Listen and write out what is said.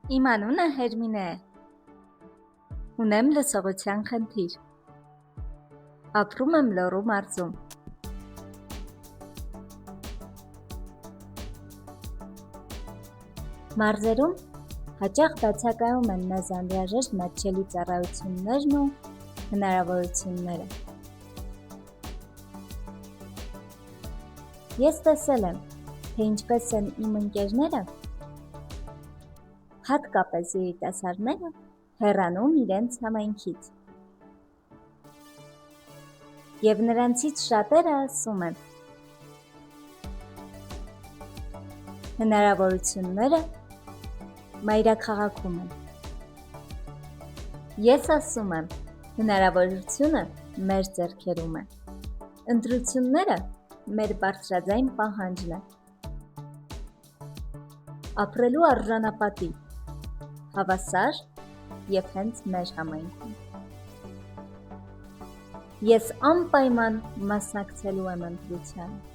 Իմ անունը Հերմինե է։ Ունեմ լսողության խնդիր։ Ապրում եմ Լոռու մարզում։ Մարզերում հաճախ բացակայում են մեզ անհրաժեշտ մատչելի ծառայություններն ու հնարավորությունները։ Ես տեսել եմ, թե ինչպես են իմ ընկերները, հատկապես երիտասարդները, հեռանում իրենց համայնքից։ Եվ նրանցից շատերը ասում են. հնարավորությունները մայրաքաղաքում են։ Ես ասում եմ, հնարավորությունը մեր ձեռքերում է։ Ընտրությունները մեր բարձրաձայն պահանջն է։ Ապրելու արժանապատիվ, հավասար և հենց մեր համայնքում։ Ես անպայման մասնակցելու եմ ընտրությանը։